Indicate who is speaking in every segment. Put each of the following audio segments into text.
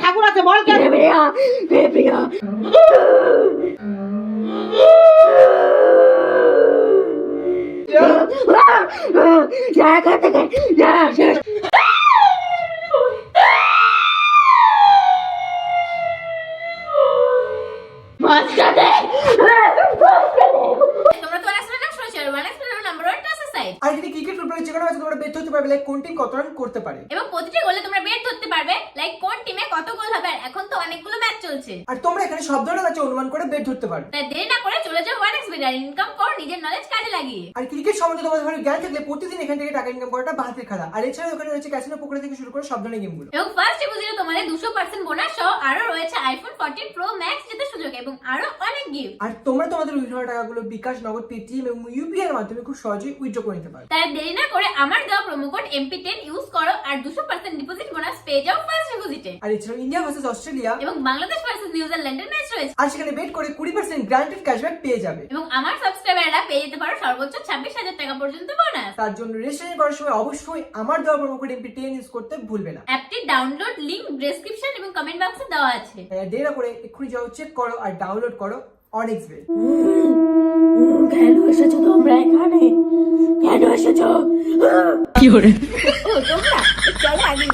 Speaker 1: ঠাকুর আছে বল কে
Speaker 2: আর যদি ক্রিকেট ফুটবলের যে কোনো ম্যাচে তোমরা বেট ধরতে পারবে লাইক কোন টিম কত রান করতে পারে
Speaker 3: এবং প্রতিটি গোলে তোমরা বেট ধরতে পারবে লাইক কোন টিমে কত গোল হবে। আর এখন তো অনেকগুলো ম্যাচ চলছে
Speaker 2: আর তোমরা এখানে সব ধরনের ম্যাচে অনুমান করে বেট ধরতে পারবে।
Speaker 3: তাই দেরি না করে চলে যাও 1xBet আর ইনকাম করো নিজের নলেজ কাজে লাগিয়ে।
Speaker 2: আর ক্রিকেট সম্বন্ধে তোমাদের ভালো জ্ঞান থাকলে প্রতিদিন এখান থেকে টাকা ইনকাম করাটা বাহাতের খেলা। আর এছাড়াও ওখানে রয়েছে ক্যাসিনো পোকার থেকে শুরু করে সব ধরনের গেমগুলো।
Speaker 3: এবং ফার্স্ট ডিপোজিটে তোমাদের 200% বোনাস সহ আরো রয়েছে আইফোন 14 প্রো ম্যাক্স জেতার সুযোগ এবং আরো অনেক গিফট।
Speaker 2: আর তোমরা তোমাদের উইথড্র টাকাগুলো বিকাশ, নগদ, পেটিএম এবং ইউপিআই এর মাধ্যমে খুব সহজেই উইথড্র করে নিতে পারো।
Speaker 3: তাই দেরি না করে আমার দেওয়া প্রোমো কোড MP10 ইউজ করো আর 200% ডিপোজিট বোনাস পেয়ে যাও ফার্স্ট ডিপোজিটে।
Speaker 2: আর এছাড়াও ইন্ডিয়া ভার্সেস অস্ট্রেলিয়া
Speaker 3: এবং বাংলাদেশ ভার্সেস নিউজিল্যান্ডের ম্যাচ রয়েছে।
Speaker 2: আর সেখানে বেট করে 20% গ্যারান্টেড ক্যাশব্যাক পেয়ে যাবে।
Speaker 3: এবং আমার সাবস্ক্রাইবাররা পেয়ে যেতে পারো সর্বোচ্চ 26,000 টাকা পর্যন্ত বোনাস।
Speaker 2: তার জন্য রেজিস্ট্রেশন করার সময় অবশ্যই আমার দেওয়া প্রোমো কোড MP10 ইউজ করতে ভুলবে না।
Speaker 3: অ্যাপটি ডাউনলোড লিংক ডেসক্রিপশন এবং কমেন্ট বক্সে দেওয়া আছে।
Speaker 2: দেরি না করে এক্ষুনি যাও, চেক করো আর ডাউনলোড করো অনেক্সবেট।
Speaker 4: কেন এসেছো তোমরা এখানে? কেন এসেছো? কি করে তোমরা? চলো আগে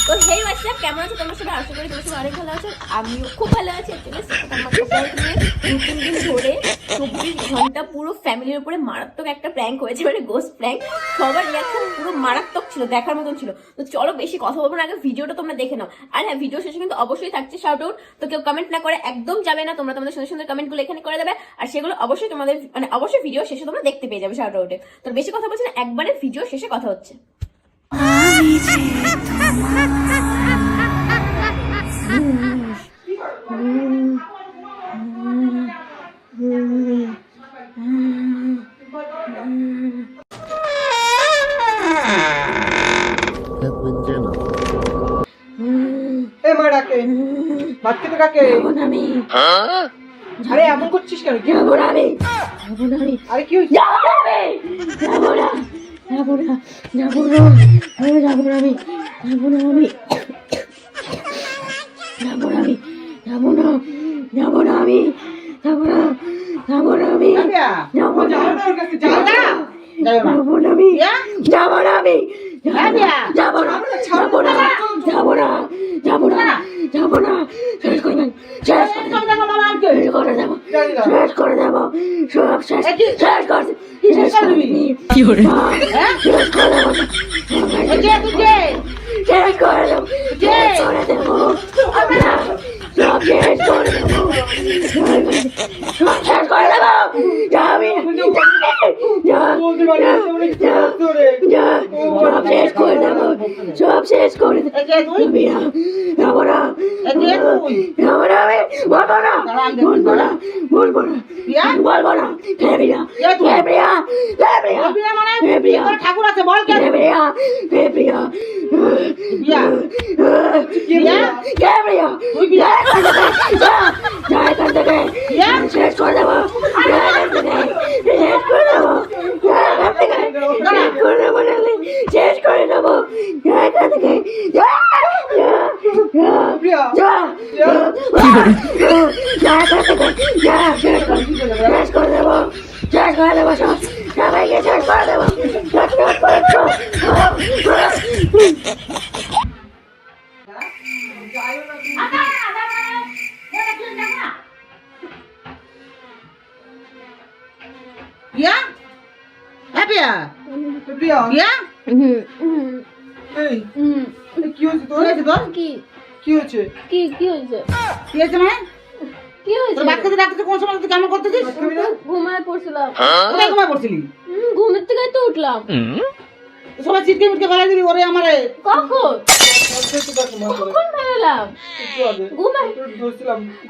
Speaker 4: তো হেই হোয়াটসঅ্যাপ, কেমন আছো তোমরা সবাই? আশা করি তোমরা সবাই অনেক ভালো আছো। আমিও খুব ভালো আছি। তিন দিন ধরে 24 ঘন্টা পুরো ফ্যামিলির উপরে মারাত্মক একটা প্র্যাঙ্ক হয়েছে, মানে গোস্ট প্র্যাঙ্ক। সবার রিয়াকশন পুরো মারাত্মক ছিল, দেখার মতন ছিল। তো চলো বেশি কথা বলবো না, আগে ভিডিওটা তোমরা দেখে নাও। আর হ্যাঁ, ভিডিও শেষে কিন্তু অবশ্যই থাকছে শাউট আউট। তো কেউ কমেন্ট না করে একদম যাবে না, তোমরা তোমাদের সুন্দর সুন্দর কমেন্টগুলো এখানে করে দেবে। আর সেগুলো অবশ্যই তোমাদের মানে অবশ্যই ভিডিও শেষে তোমরা দেখতে পেয়ে যাবে শাউট আউটে। তো বেশি কথা বলছি না, একবারে ভিডিও শেষে কথা হচ্ছে।
Speaker 2: এ মা ডাকে, ভাত খেতে ডাকে।
Speaker 4: আমি
Speaker 2: আরে এমন করছিস কেন? কি
Speaker 4: যাবো না আমি।
Speaker 2: আরে কি হয়েছে?
Speaker 4: যাবো না শেষ করে দেবো সব শেষ করে দিবি। কি করে শেষ করে দেবো সব শেষ করে দেবো যাবি সব শেষ করে দেবো
Speaker 1: ঠাকুর আছে বল কে
Speaker 4: শেষ করে দেবো সবাইকে শেষ করে দেবো।
Speaker 2: কি হয়েছে তোর? কি হয়েছে?
Speaker 1: তোর বাচ্চাদের ডাক্তার কোন সময় তুই কেমন করতেছিস?
Speaker 4: ঘুমায় পড়ছিলাম।
Speaker 1: কোথায় ঘুমায় পড়ছিলি?
Speaker 4: ঘুমের থেকে তো উঠলাম।
Speaker 1: সবাই চিটকে মিটকে ফেলাই দিবি ওরে আমারে।
Speaker 4: কখন ফেলাম? ঘুমায়।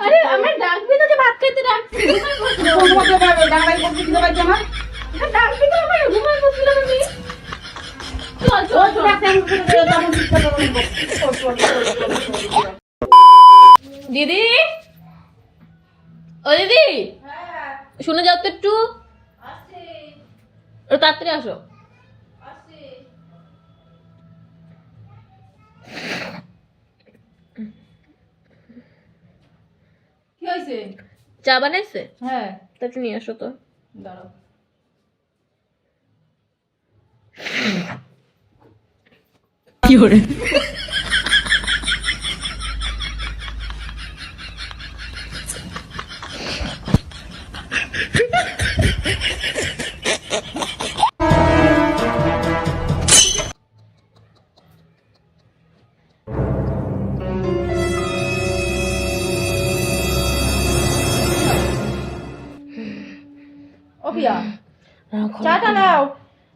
Speaker 4: আরে আমার ডাকবি তো, যে ভাত খাইতে ডাকছি।
Speaker 1: কোন সময় তুই ডাক্তারি করতে দিতে পারছিস আমার?
Speaker 4: ডাকবি তো আমার, ঘুমায় পড়ছিলাম আমি। দিদি, ও দিদি, শুনে যাও তো একটু, তাড়াতাড়ি আসো।
Speaker 5: বানাইছে?
Speaker 4: চা বানাইছে?
Speaker 5: হ্যাঁ,
Speaker 4: তা একটু নিয়ে আসো তো।
Speaker 5: দাঁড়াও। ও পিয়া,
Speaker 4: রাখো
Speaker 5: চাটা নাও।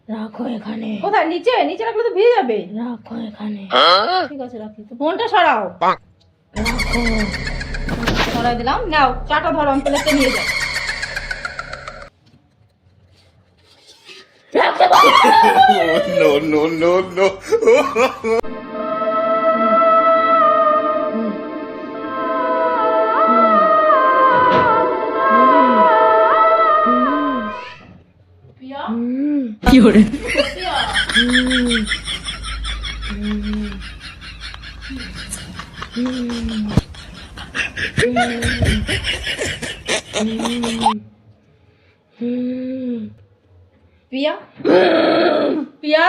Speaker 4: রাখো এখানে,
Speaker 5: কোথায়? নিচে? নিচে রাখলে তো ভিজে যাবে।
Speaker 4: রাখো এখানে,
Speaker 5: ঠিক আছে, রাখি। তো ফোনটা সরাও। সরাই দিলাম। নাও চাটা ধরো, আমি প্লেটে নিয়ে যাই।
Speaker 6: No, no, no, no.
Speaker 5: পিয়া, পিয়া, পিয়া, পিয়া।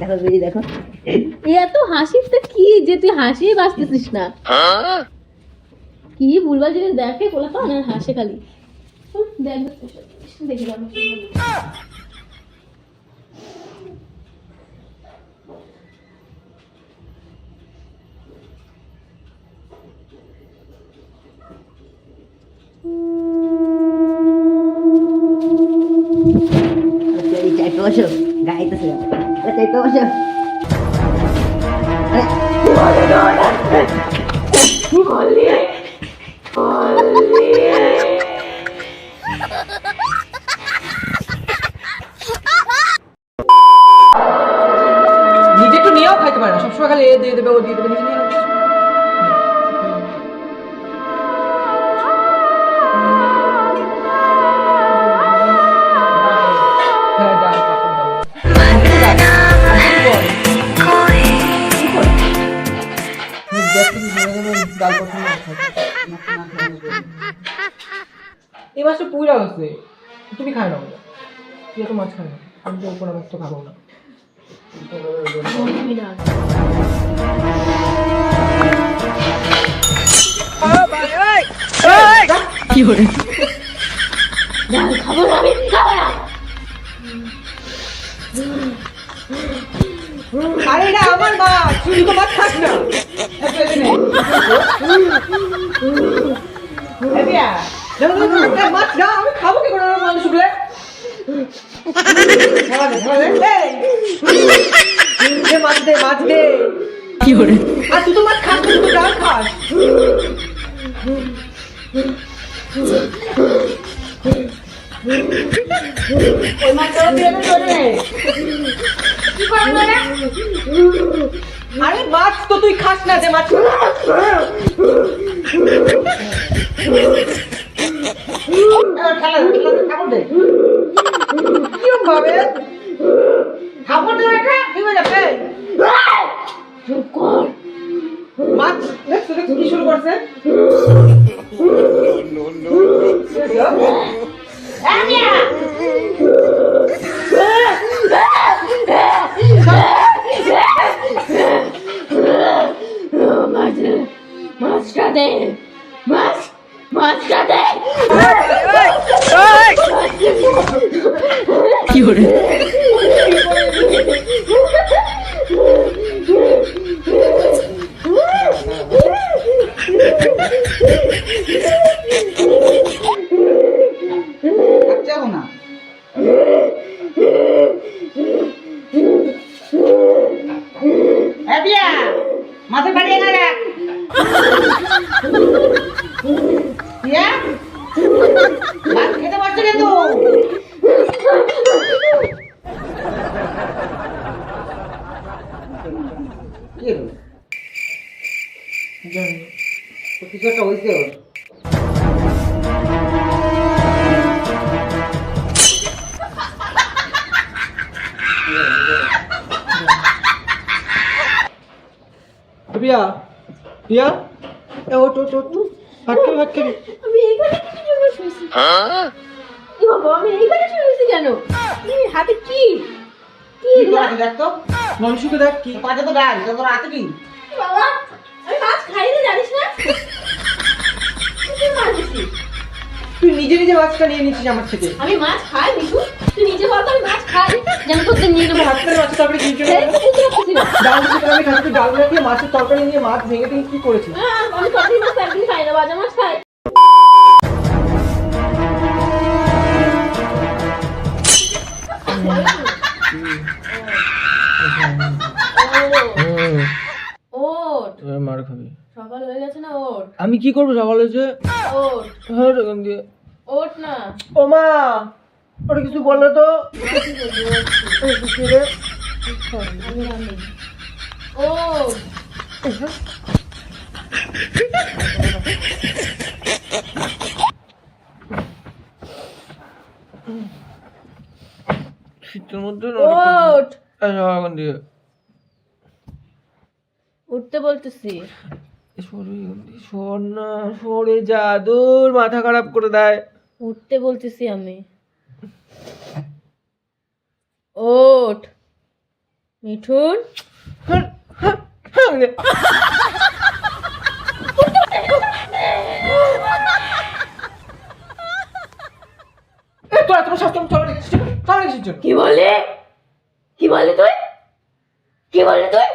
Speaker 4: দেখো বেরি, দেখো এত হাসিস কি যে তুই হাসি বাঁচতেছিস না। কি ভুলভাল জিনিস দেখে কোলা তো না, হাসে খালি। দেখ দেখি
Speaker 7: চাইতে বসো, গাইতেছে চাইতে বসো।
Speaker 2: নিজে একটু নিয়েও খাইতে পারে না, সবসময় খালি এ দিয়ে দেবে, ও দিয়ে দেবে, নিজে নিয়ে রাখিস। হ্যাঁ, ডাল, পাপড় দাও। ডাল পছন্দ এই মাছটা পুরা হচ্ছে, তুমি খাই না, তুই তো মাছ খাই না, আমি তো উপরে মাছ তো খাবো না। আরে না আমার মাছ, তুই তো মাছ খাস না। মাছ না, আমি খাবো কি করে মাছ শুকলে? মাছ দে, মাছ দে। আর তুই তো মাছ খাস না, তুই তো ডাল খাস।
Speaker 1: ওই মাছটা দিয়ে দেবে। কি করবে না?
Speaker 2: আরে মাছ তো তুই খাস না, যে মাছ
Speaker 1: খাবো দে,
Speaker 2: কিরম ভাবে
Speaker 1: খাবো দে, রেখে কি হয়ে যাবে?
Speaker 2: মাছ দেখছো, দেখছো কি শুরু করছে?
Speaker 6: No, no, no.
Speaker 4: মাছটা দে, মাছটা দে। কি করে
Speaker 1: যাবো না। বিয়া মাছের বাড়ি এনে রাখ। বিয়া ভাত খেতে পারছো কিন্তু।
Speaker 2: কিছু একটা হয়েছে ওর। প্রিয়া প্রিয়া এ ওঠ ওঠ ওঠ ভাত খাবি ভাত খাবি।
Speaker 4: আমি এইখানে কিছু জন্য শুয়েছি। কি বাবা আমি এইখানে শুয়েছি কেন? এই হাতে কি? কি এগুলা?
Speaker 2: দেখ তো মাংসকে দেখ কি পাতে তো ডাল তোর হাতে কি?
Speaker 4: বাবা আমি মাছ খাই না জানিস না? তুই মাছ দিছিস?
Speaker 2: তুই নিজে নিজে মাছটা নিয়ে নিচ্ছিস আমার থেকে।
Speaker 4: আমি মাছ খাই মিঠু? তুই নিজে বল তো আমি মাছ খাই? যেন তোদের নিয়ে নেবো
Speaker 2: হাত করে মাছের তরকারি দিয়ে চলে গেলো। ডাল দিতে আমি খাচ্ছি ডাল রাখি মাছের তরকারি নিয়ে মাছ ভেঙে ভেঙে কি করেছিস?
Speaker 4: আমি তরকারি মাছ একদিন খাই না, বাজা মাছ খাই। ওঠ
Speaker 2: মার খাবি।
Speaker 4: সকাল হয়ে গেছে না, ওঠ
Speaker 2: আমি কি করবো সকাল হয়েছে?
Speaker 4: ওঠ ওঠ না।
Speaker 2: ও মা ওটা কিছু বললো তো?
Speaker 4: ওঠ
Speaker 2: শীতের মধ্যে
Speaker 4: ওঠ
Speaker 2: এখন দিয়ে
Speaker 4: উঠতে বলতেছি।
Speaker 2: শোন না সরে যা দূর মাথা খারাপ করে দেয়।
Speaker 4: উঠতে বলতেছি আমি। ওঠ মিঠুন।
Speaker 2: তোরা তোমার শাস্তি চলে রেখেছিস জন্য।
Speaker 4: কি বলে? কি বলে তুই? কি বলে তুই?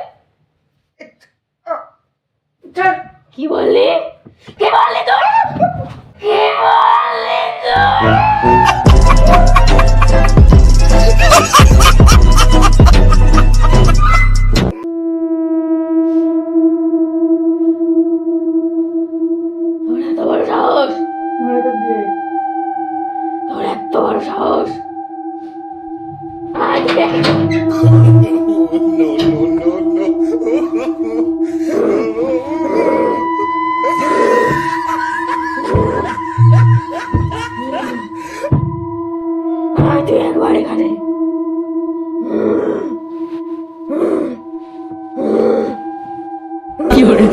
Speaker 4: কি বলে? কি বলে তুই? কি বলে তুই? তোর এত বড় সাহস! তোর এত বড় সাহস! আজ
Speaker 6: No, no, no, no.
Speaker 4: তুই একবার এখানে কি করে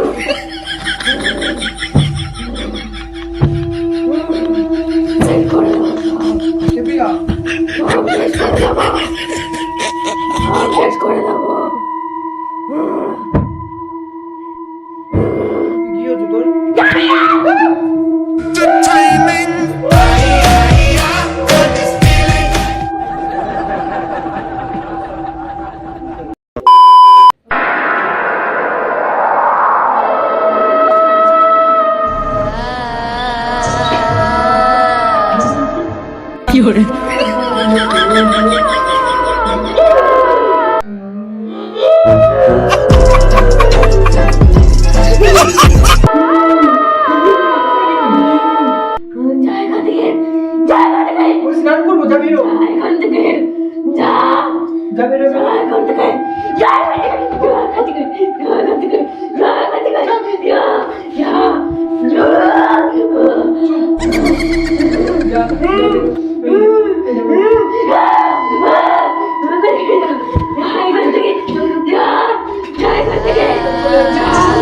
Speaker 4: শেষ করে দেবো।
Speaker 2: কি হচ্ছে তোর?
Speaker 4: কি করে
Speaker 2: স্নান করবো যাবি রো
Speaker 4: এখান থেকে যা
Speaker 2: যাবি রো
Speaker 4: এখান থেকে যা এখান থেকে এখান থেকে যা এখান থেকে যা যা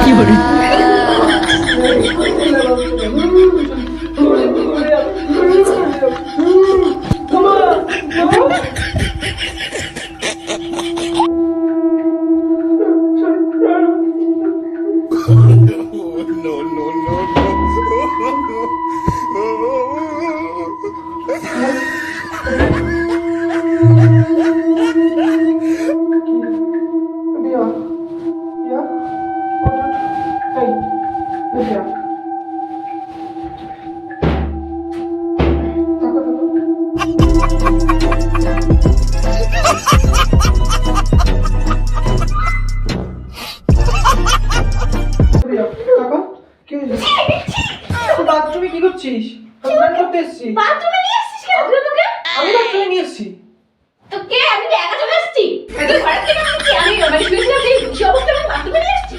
Speaker 4: কি করে
Speaker 6: No, no, no,
Speaker 2: বাথরুমে কি করছিস? স্নান করতে এসেছি।
Speaker 4: বাথরুমে নিয়ে এসেছিস কেন তুই আমাকে?
Speaker 2: আমি বাথরুমে নিয়ে এসেছি।
Speaker 4: তো কে আমি তো একা চলে এসেছি। তুই ঘরে থেকে আমি মানে শুয়েছিলাম এই অবস্থায় বাথরুমে নিয়ে এসেছি।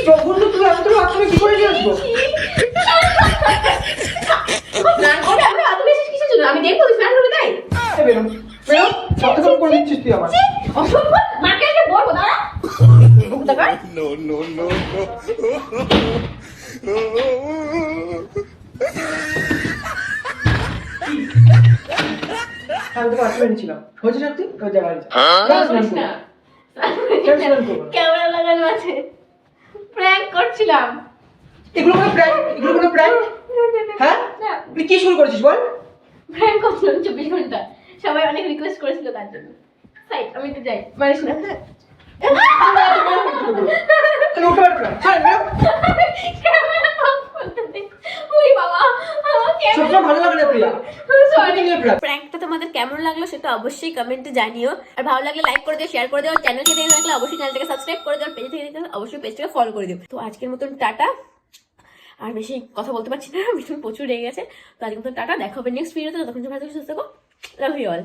Speaker 2: যখন তো তুই আমি তো বাথরুমে কি করে নিয়ে আসবো?
Speaker 4: স্নান করে আমরা এত বেশি কিসের জন্য? আমি দেখবো তুই স্নান করবি তাই?
Speaker 2: এই বেরো বেরো, কতক্ষণ করে দিচ্ছিস তুই আমার?
Speaker 4: অসম্ভব, মাকে এসে বলবো দাঁড়া। কোথাকার?
Speaker 6: No, no, no, no.
Speaker 2: আমি তোকে আটকে এনেছিলাম, হয়েছে শান্তি? ওই যা বাড়ি যা। যা, স্নান করবি। কেন স্নান করবো না?
Speaker 4: ক্যামেরা লাগানো আছে, প্র্যাঙ্ক করছিলাম।
Speaker 2: এগুলো কোনো প্র্যাঙ্ক? এগুলো কোনো প্র্যাঙ্ক? হ্যাঁ, তুই কি শুরু করেছিস বল?
Speaker 4: প্র্যাঙ্ক করছিলাম 24 ঘন্টা, সবাই অনেক রিকোয়েস্ট করেছিল তার জন্য। সাইড, আমি একটু যাই, মারিস না।
Speaker 2: তাহলে উঠে পারবি না, ছাড়, বেরো।
Speaker 4: ক্যামেরা অফ করতে দে। ওই বাবা,
Speaker 2: সবসময় ভালো লাগে না প্রিয়া, সরি প্রিয়া।
Speaker 4: প্র্যাঙ্কটা তোমাদের কেমন লাগলো সেটা অবশ্যই কমেন্টে জানিও। আর ভালো লাগলে লাইক করে দিও, শেয়ার করে দিও। চ্যানেল থেকে দেখে থাকলে অবশ্যই চ্যানেলটাকে সাবস্ক্রাইব করে দিও, পেজ থেকে দেখে থাকলে অবশ্যই পেজটাকে ফলো করে দিও। তো আজকের মতন টাটা। আর বেশি কথা বলতে পারছি না, ভীষণ প্রচুর রেগে গেছে। তো আজকের মতন টাটা, দেখা হবে নেক্সট ভিডিওতে। তখন ভালো সুস্থ থাকো, লাভ ইউ অল।